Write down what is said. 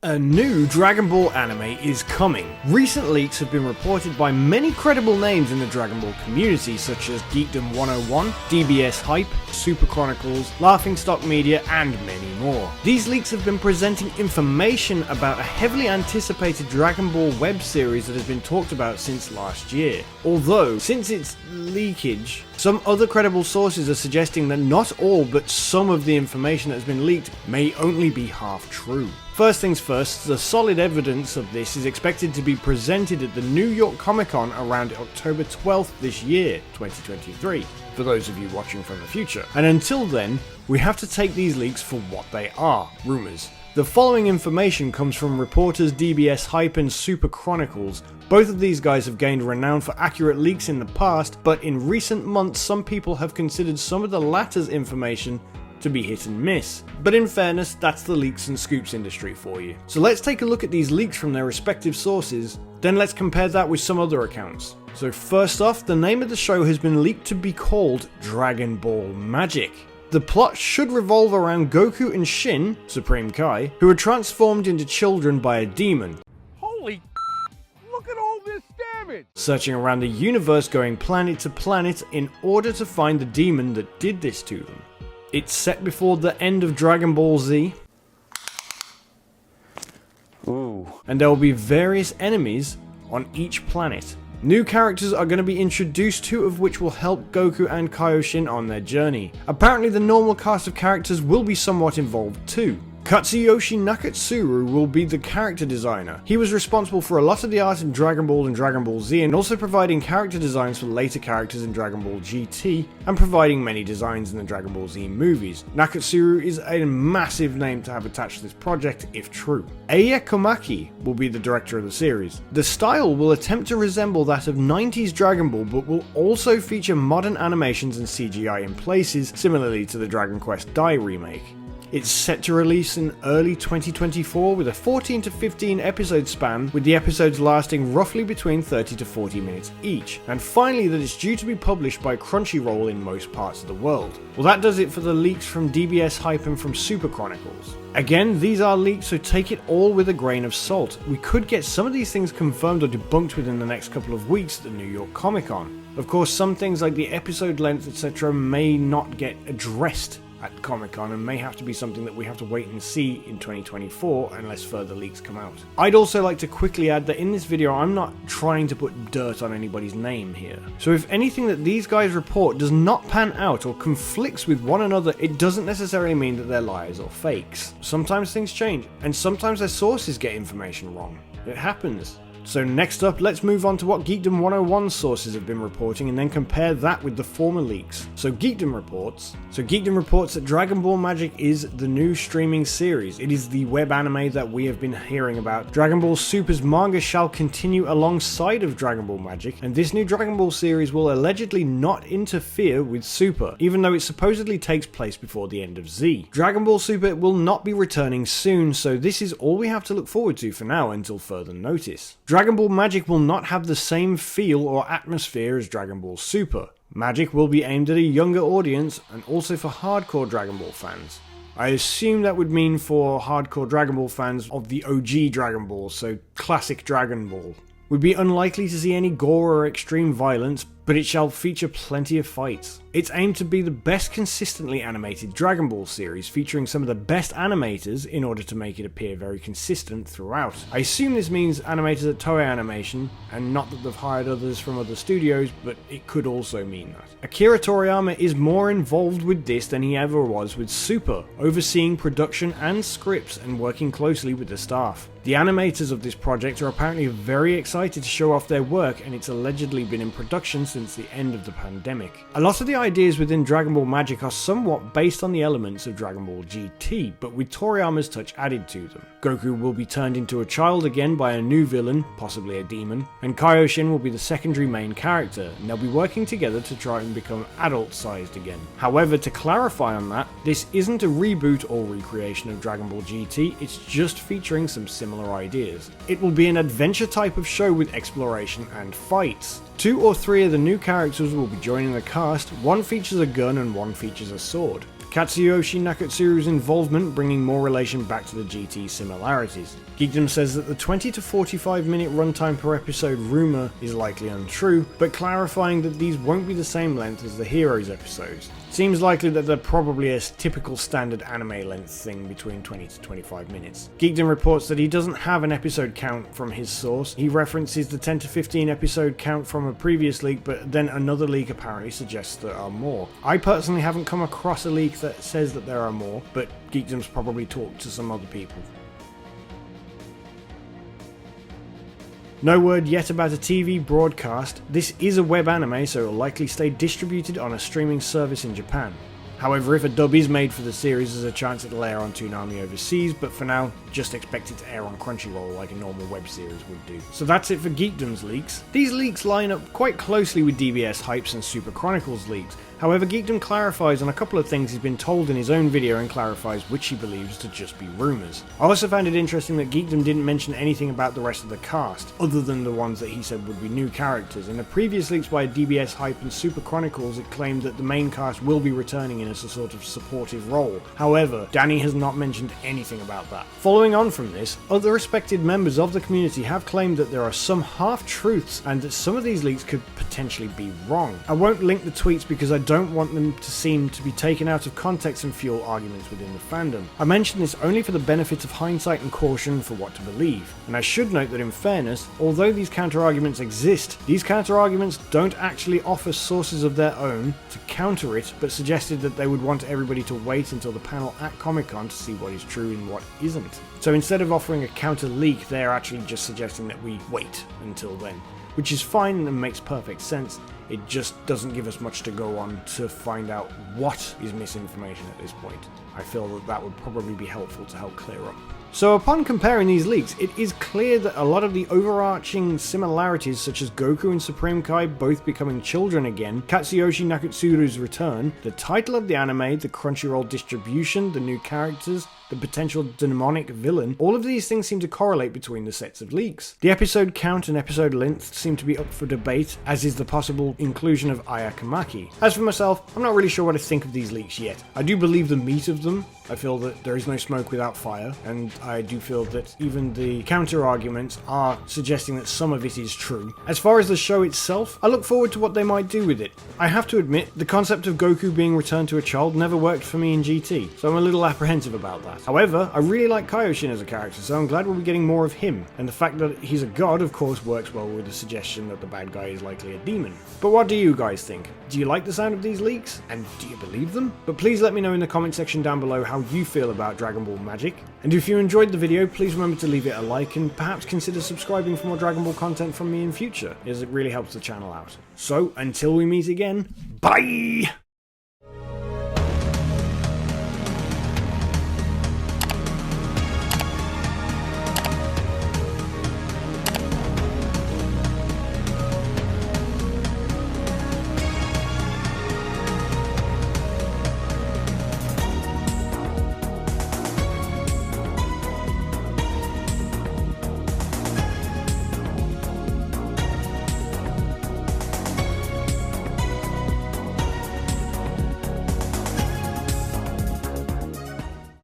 A new Dragon Ball anime is coming. Recent leaks have been reported by many credible names in the Dragon Ball community such as Geekdom 101, DBS Hype, Super Chronicles, Laughingstock Media, and many more. These leaks have been presenting information about a heavily anticipated Dragon Ball web series that has been talked about since last year. Although, since its leakage, some other credible sources are suggesting that not all but some of the information that has been leaked may only be half true. First things first, the solid evidence of this is expected to be presented at the New York Comic Con around October 12th this year, 2023, for those of you watching from the future. And until then, we have to take these leaks for what they are, rumours. The following information comes from reporters DBS Hype and Super Chronicles. Both of these guys have gained renown for accurate leaks in the past, but in recent months some people have considered some of the latter's information to be hit and miss. But in fairness, that's the leaks and scoops industry for you. So let's take a look at these leaks from their respective sources, then let's compare that with some other accounts. So first off, the name of the show has been leaked to be called Dragon Ball Magic. The plot should revolve around Goku and Shin, Supreme Kai, who are transformed into children by a demon. Holy look at all this damage! Searching around the universe, going planet to planet in order to find the demon that did this to them. It's set before the end of Dragon Ball Z. Ooh. And there will be various enemies on each planet. New characters are going to be introduced, two of which will help Goku and Kaioshin on their journey. Apparently the normal cast of characters will be somewhat involved too. Katsuyoshi Nakatsuru will be the character designer. He was responsible for a lot of the art in Dragon Ball and Dragon Ball Z, and also providing character designs for later characters in Dragon Ball GT, and providing many designs in the Dragon Ball Z movies. Nakatsuru is a massive name to have attached to this project, if true. Eiya Komaki will be the director of the series. The style will attempt to resemble that of 90s Dragon Ball, but will also feature modern animations and CGI in places, similarly to the Dragon Quest Dai remake. It's set to release in early 2024 with a 14 to 15 episode span, with the episodes lasting roughly between 30 to 40 minutes each. And finally, that it's due to be published by Crunchyroll in most parts of the world. Well, that does it for the leaks from DBS Hype and from Super Chronicles. Again, these are leaks, so take it all with a grain of salt. We could get some of these things confirmed or debunked within the next couple of weeks at the New York Comic Con. Of course, some things like the episode length, etc. may not get addressed at Comic-Con and may have to be something that we have to wait and see in 2024 unless further leaks come out. I'd also like to quickly add that in this video I'm not trying to put dirt on anybody's name here. So if anything that these guys report does not pan out or conflicts with one another, it doesn't necessarily mean that they're liars or fakes. Sometimes things change, and sometimes their sources get information wrong. It happens. So next up, let's move on to what Geekdom 101 sources have been reporting and then compare that with the former leaks. So Geekdom reports that Dragon Ball Magic is the new streaming series. It is the web anime that we have been hearing about. Dragon Ball Super's manga shall continue alongside of Dragon Ball Magic, and this new Dragon Ball series will allegedly not interfere with Super, even though it supposedly takes place before the end of Z. Dragon Ball Super will not be returning soon, so this is all we have to look forward to for now until further notice. Dragon Ball Magic will not have the same feel or atmosphere as Dragon Ball Super. Magic will be aimed at a younger audience and also for hardcore Dragon Ball fans. I assume that would mean for hardcore Dragon Ball fans of the OG Dragon Ball, so classic Dragon Ball. We'd be unlikely to see any gore or extreme violence, but it shall feature plenty of fights. It's aimed to be the best consistently animated Dragon Ball series, featuring some of the best animators in order to make it appear very consistent throughout. I assume this means animators at Toei Animation, and not that they've hired others from other studios, but it could also mean that. Akira Toriyama is more involved with this than he ever was with Super, overseeing production and scripts and working closely with the staff. The animators of this project are apparently very excited to show off their work, and it's allegedly been in production since the end of the pandemic. A lot of the ideas within Dragon Ball Magic are somewhat based on the elements of Dragon Ball GT, but with Toriyama's touch added to them. Goku will be turned into a child again by a new villain, possibly a demon, and Kaioshin will be the secondary main character, and they'll be working together to try and become adult-sized again. However, to clarify on that, this isn't a reboot or recreation of Dragon Ball GT, it's just featuring some similar ideas. It will be an adventure type of show with exploration and fights. 2 or 3 of the new characters will be joining the cast, one features a gun and one features a sword. Katsuyoshi Nakatsuru's involvement bringing more relation back to the GT similarities. Geekdom says that the 20 to 45 minute runtime per episode rumour is likely untrue, but clarifying that these won't be the same length as the Heroes episodes. Seems likely that they're probably a typical standard anime length thing between 20 to 25 minutes. Geekdom reports that he doesn't have an episode count from his source. He references the 10 to 15 episode count from a previous leak, but then another leak apparently suggests there are more. I personally haven't come across a leak that says that there are more, but Geekdom's probably talked to some other people. No word yet about a TV broadcast. This is a web anime, so it will likely stay distributed on a streaming service in Japan. However, if a dub is made for the series, there's a chance it'll air on Toonami overseas, but for now, just expect it to air on Crunchyroll like a normal web series would do. So that's it for Geekdom's leaks. These leaks line up quite closely with DBS Hype's and Super Chronicles leaks. However, Geekdom clarifies on a couple of things he's been told in his own video and clarifies which he believes to just be rumours. I also found it interesting that Geekdom didn't mention anything about the rest of the cast, other than the ones that he said would be new characters. In the previous leaks by DBS Hype and Super Chronicles, it claimed that the main cast will be returning in as a sort of supportive role. However, Danny has not mentioned anything about that. Following on from this, other respected members of the community have claimed that there are some half-truths and that some of these leaks could potentially be wrong. I won't link the tweets because I don't want them to seem to be taken out of context and fuel arguments within the fandom. I mention this only for the benefit of hindsight and caution for what to believe. And I should note that in fairness, although these counter-arguments exist, these counter-arguments don't actually offer sources of their own to counter it, but suggested that they would want everybody to wait until the panel at Comic-Con to see what is true and what isn't. So instead of offering a counter leak, they're actually just suggesting that we wait until then, which is fine and makes perfect sense. It just doesn't give us much to go on to find out what is misinformation at this point. I feel that that would probably be helpful to help clear up. So upon comparing these leaks, it is clear that a lot of the overarching similarities, such as Goku and Supreme Kai both becoming children again, Katsuyoshi Nakatsuru's return, the title of the anime, the Crunchyroll distribution, the new characters, the potential demonic villain, all of these things seem to correlate between the sets of leaks. The episode count and episode length seem to be up for debate, as is the possible inclusion of Ayakamaki. As for myself, I'm not really sure what to think of these leaks yet. I do believe the meat of them. I feel that there is no smoke without fire, and I do feel that even the counter-arguments are suggesting that some of it is true. As far as the show itself, I look forward to what they might do with it. I have to admit, the concept of Goku being returned to a child never worked for me in GT, so I'm a little apprehensive about that. However, I really like Kaioshin as a character, so I'm glad we'll be getting more of him, and the fact that he's a god, of course, works well with the suggestion that the bad guy is likely a demon. But what do you guys think? Do you like the sound of these leaks? And do you believe them? But please let me know in the comment section down below how you feel about Dragon Ball Magic. And if you enjoyed the video, please remember to leave it a like and perhaps consider subscribing for more Dragon Ball content from me in future, as it really helps the channel out. So, until we meet again, bye!